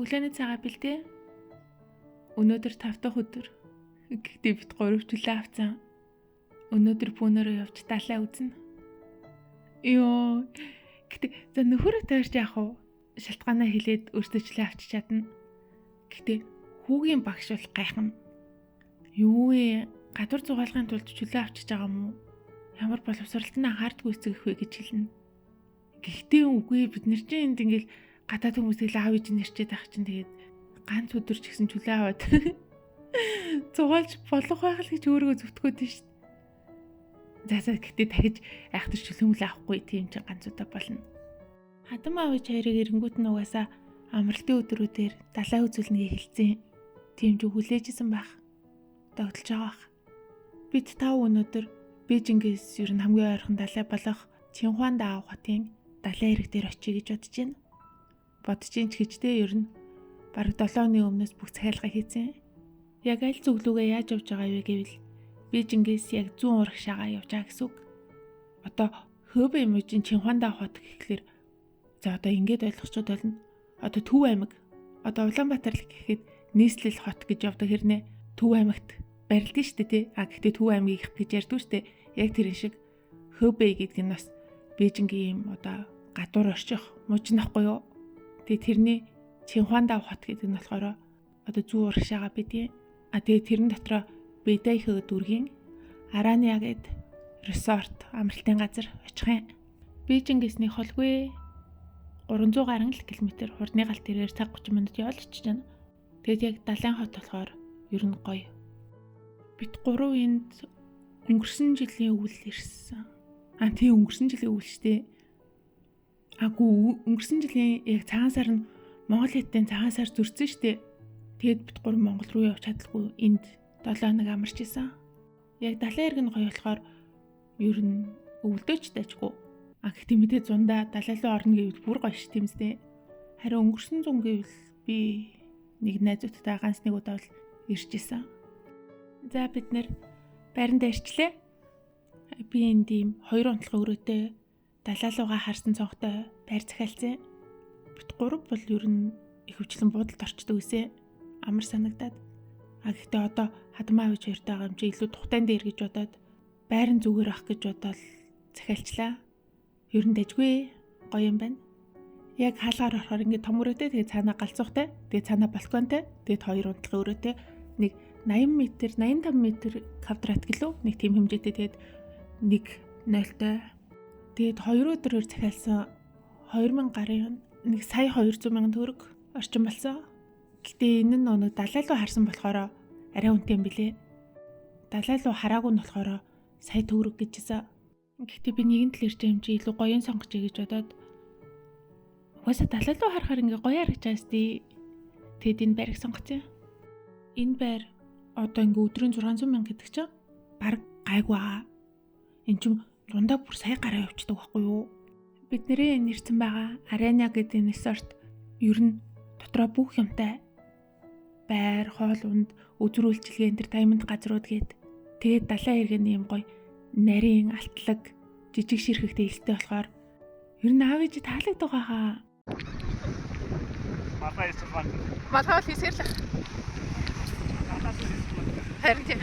Өглөөний цагаа бэлдээ. Өнөөдөр 5 дахь өдөр. Гэхдээ бид 3 чөлөө авцсан. Өнөөдөр пүүнээрээ явж далаа үзнэ. Йоо. Гэтэ за нөхөрөө таарч яах вэ? Шалтгаанаа хэлээд өөртөө чөлөө авчиж чадна. Гэтэ хүүгийн багш бол гайхна. Юу вэ? Гадуур зугаалгын тулд чөлөө авчиж байгаа юм уу? Ямар боловсралтанд анхаардгүй эцэг вэ гэж хэлнэ. Гэхдээ үгүй бид нар чинь энд ингээл гадаад хүмүүсийг аав ээж нэрчээд байх чинь тэгээд ганц өдөр ч гэсэн чөлөө аваад зугаалж болох байх л гэж өөрийгөө зүтгэхэд шүү дээ. За гэхдээ дахиж айхтар чөлөөмөл авахгүй тийм чинь ганц удаа болно. Хадам аав ээж хоёрыг эренгүүт нь угаасаа амралтын өдрүүдээр далай үзүүлнэ хэлсэн. Тийм ч хүлээжсэн байх. Тогтолж байгаа бах. Бид 5 өнөөдөр Бээжингээс ер нь хамгийн ойрхон далай болох Чинхуан Даав хотын далайн эрэг дээр очие гэж бодож байна. Бодож ин ч гэжтэй ер нь бараг 7 өдрийн өмнөөс бүх захиалга хийсэн. Яг аль зүглүүгээ яаж явж байгаа вэ гэвэл Бээжингээс яг зүүн урагшаага явж байгаа гэсэн үг. Одоо Хөбэй мужийн Чинхуан Даав хот гэхлээр за одоо ингэж ойлгохчод болно. Одоо Төв аймаг одоо Улаанбаатар л гэхэд нийслэл хот гэж явдаг хэрнээ Төв аймагт барилдсан шүү дээ тий. А гэхдээ Төв аймгийг их гэж ярьдгүй шүү дээ. Яг тэр шиг Хөбэй гэдэг нь бас Бээжингийн юм одоо гадуур орчих мужин ахгүй юу? Тэгээ тэрний Чинхуан Даав хот гэдэг нь болохоор одоо зүүн урагшаага бидгийн. А тэгээ тэрэн дотроо Бэдэйхэ дүүргийн Араниа гэд resort амралтын газар очих юм. Бээжингээс нэг холгүй 300 гаруй км хурдны галт тэрээр цаг 30 минут явж очиж байна. Тэгэд яг далайн хот болохоор ер нь гоё. Бид 3 энд өнгөрсөн жилийн өвөл ирсэн. Тийм өнгөрсөн жилийн өвөл шүү дээ. Өнгөрсөн жилийн яг цагаан сар нь Монгол хэдтийн цагаан сар зөрсөн шүү дээ. Тэгэд бид 3 Монгол руу явж чадлагүй энд 7 хоног амарч исэн. Яг далайн эрг нь гоё болохоор ер нь өвөлдөөч дайжгүй. Гэхдээ мэдээ зундаа далайлуу орно гэвэл бүр гоё ш тиймстэй. Харин өнгөрсөн зун гэвэл би нэг найзуудтай ганц нэг удаа л ирж исэн. За бид нэр байранд ирчлээ. Би энд ийм 2 унтлах өрөөтэй далайлуугаа харсан цонхтой байр захиалсан. Бид 3 бол ер нь их хвчлэн буудалд орчдөг гэсэн амар санагдаад. Гэхдээ одоо хадам аав ээж хоёртой байгаа юм чи илүү тухтайн дээр гэж бодоод байран зүгээр ах гэж бодоод захиалчлаа. Ер нь дайггүй гоё юм байна. Яг хаалгаар орохоор ингээд том өрөөтэй тэгээ цаанаа галзуухтай, тэгээ цаанаа балконтой, тэгээд 2 унтлах өрөөтэй нэг 80 м 85 м квадрат гэлөө нэг тийм хэмжээтэй тэгээд нэг 0-той. Тэгээд 2 өдрөөр захиалсан 2000 гарын нэг сая 200 мянган төгрөг орчин болсон. Гэтэ энэ нь нэг далайлуу харсан болохоор арай үнэтэй юм билэ. Далайлуу хараагүй нь болохоор сая төгрөг гэжсэн. Гэхдээ би нэгэн тал ирж юм чи илүү гоён сонгоч гэж бодоод угаасаа далайлуу харахаар ингээ гоё харагдаж байсти. Тэгэд энэ байрыг сонгоцсон. Энэ байр одоо ингээ өдрийн 600 мянга гэдэг чинь баг гайгүй аа. Энд чинь дундаа бүр сая гараа явчихдаг байхгүй юу? Бид нэрээ нэрсэн байгаа Араниа гэдэг resort ер нь дотроо бүх юмтай байр, хоол унд, өдөр үйлчилгээ entertainment газрууд гээд тэгээд далайн эргэний юм гоё нарийн алтлаг жижиг ширхэгтэй элтэй болохоор ер нь аав ээж таалагддаг хаа. Малгай хийсэрлэх. Харин тийм.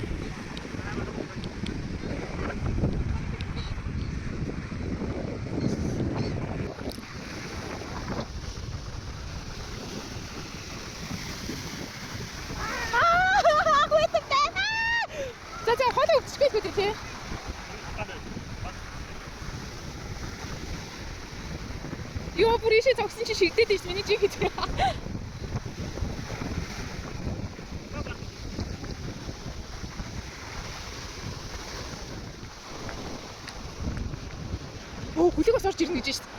За хоолой өвчтэй гэдэг тийм. Йоо бүр ийшээ зогсон чи шигдээд ийш миний жиг гэдэг. Оо хүлээг бас орж ирнэ гэж шүү дээ.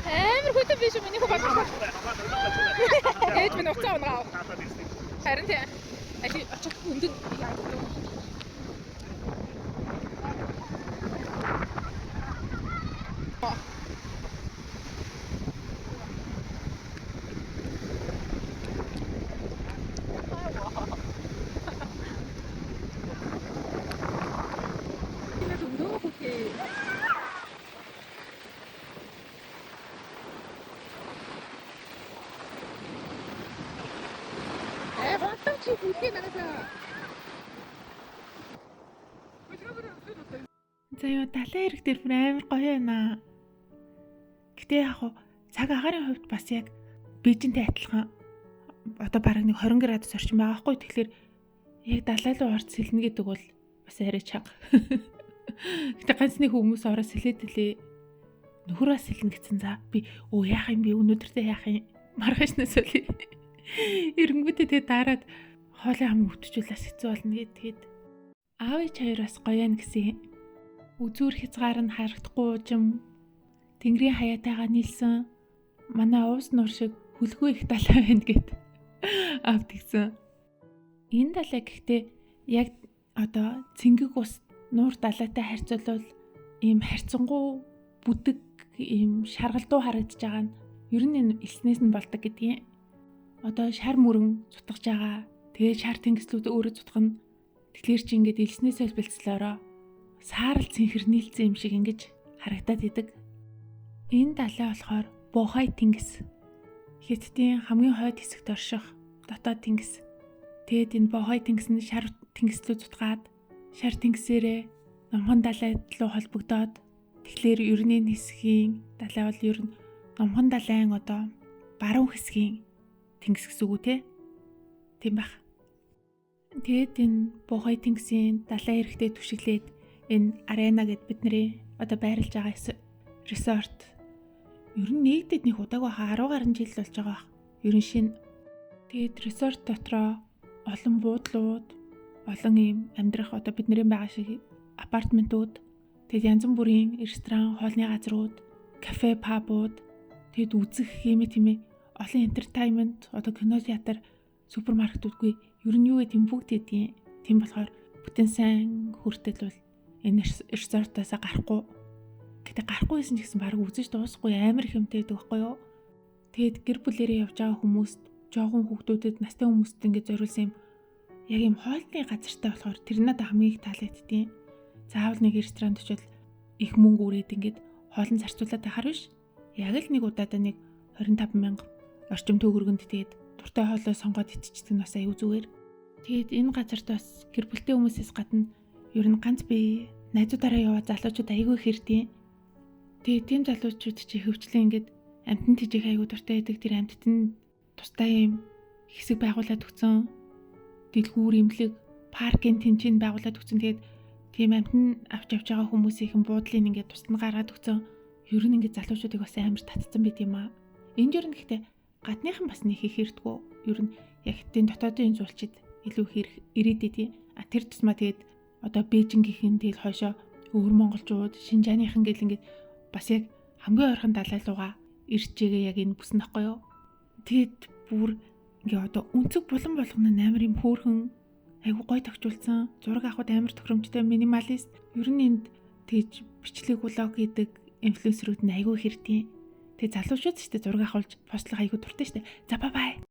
Амар хөтөн биш үү миний хөвгөл. Ээж минь уцаа унгаа. Харин тийм. Али очих өндөд яа гэдэг. За ёо далайн хэрэг дээр бүр амар гоё байна. Гэтэ яг цаг агаарын хувьд бас яг Бээжинтэй адилхан одоо бараг нэг 20 градус орчим байгаа хгүй. Тэгэхээр яг далай руу орж сэлнэ гэдэг бол бас арай чанга. Гэтэ ганц нэг хүмүүс ороо сэлээд лээ. Нөхөрөө сэлнэ гэсэн. За би яах юм би өнөөдөртөө яах юм маргаашнаас үлээ. Эрэнгүүтээ тэгээ дараад хоолын хам өвтчүүлээс хэцүү болно тэгээд аав ээж хоёр бас гоё юм гэсэн. Үзүүр хязгаар нь харагдахгүй ужим тэнгэрийн хаяатайгаа нийлсэн манай уус нуур шиг хүлгүй их далай байна гэд авт гисэн. Энэ далай гэхдээ яг одоо цэнгэг ус нуур далайтай харьцуулбал ийм харьцангуй бүдэг ийм шаргалдуу харагдаж байгаа нь ер нь энэ элснээс нь болдог гэдгийг. Одоо шар мөрөн цутгаж байгаа. Тэгээ шар тэнгислүүд өөрөө цутгана. Тэгэхээр чи ингээд элснээс олбилцлоороо саарл цэнхэр нийлцсэн юм шиг ингэж харагдаад идэг. Энэ далай болохоор Бохай тэнгис. Хятадын хамгийн хойд хэсэгт орших дотоод тэнгис. Тэгэд энэ Бохай тэнгис нь шар тэнгислүүд цутгаад шар тэнгисээрээ номхон далайд руу холбогдоод тэгэхээр ерний хэсгийн далай бол ер нь номхон далайн одоо баруун хэсгийн тэнгис гэсэн үг үү те? Тийм байх. Тэгэд энэ Бохай тэнгисийн далай эрэхтэй түшиглээд энэ арена гэд бидний одоо байрлаж байгаа resort ер нь нэгдэд нэг удааг баха 10 гаруй жил болж байгаа бах. Ер нь шинэ. Тэгээд resort дотроо олон буудлууд, олон ийм амьдрах одоо бидний байгаа шиг апартментууд, тэгээд янз бүрийн ресторан, хоолны газрууд, кафе, пабууд, тэгээд үзэх юм тийм олон entertainment, одоо кино, театр, супермаркетуудгүй ер нь юу гэдэм бүгд гэдгийг. Тийм болохоор бүтэн сайн хүртэл бол энэ resort-аас гарахгүй. Гэтэ гарахгүй байсан ч гэсэн баг үзэж дуусахгүй амар хэмтэй байдаг байхгүй юу? Тэгэд гэр бүлэрээ явж байгаа хүмүүст, жоохон хүүхдүүдэд, настай хүмүүст ингэ зориулсан юм. Яг юм хоолны газартай болохоор тэр надад хамгийн их таалагддیں۔ Заавал нэг ресторанд очивол их мөнгө өрөөд ингэ хоолн зарцуулаад байхаар биш. Яг л нэг удаадаа нэг 25,000 орчим төгрөгөнд тэгээд дуртай хоолой сонгоод иччихдэг нь бас аюу зүгээр. Тэгээд энэ газарт бас гэр бүлтэй хүмүүсээс гадна ер нь ганц би найзуудаараа яваа залуучууд аягүй их ирдیں۔ Тэгээд тийм залуучууд чи хөвчлэн ингээд амтан тижих аягүй дуртай байдаг. Тэр амттад нь тустай юм хэсэг байгуулад өгсөн. Дэлгүүр имлэг, паркын тэнцэн байгуулад өгсөн. Тэгээд тийм амтан авч явж байгаа хүмүүсийн буудлыг ингээд тусад нь гаргаад өгсөн. Ер нь ингээд залуучуудыг бас амар татцсан байт юм аа. Энд ер нь гэхдээ гадныхан бас нэг их хэрдгүү. Ер нь яг тийм дотоодын зуулчид илүү хэрэг ирээд идэв. Тэр тусмаа тэгээд одоо Бээжингийнхэн тэгэл хойшоо өвөр монголчууд, Шинжааныхан гэл ингээд бас яг хамгийн ойрхон далай руугаа ирчээгээ яг энэ бүсэн тахгүй юу. Тэгэд бүр ингээ одоо үнцэг булан болгоно амар юм хөөрхөн айгу гой тогтчулсан. Зураг авахд амар тохиромжтой минималист. Ер нь энд тэгж бичлэг блог хийдэг инфлюенсерүүд нь айгу хэрдیں۔ Тэгээ залуучууд ч зураг авахулж постлох айгу дуртай штэ. За бай бай.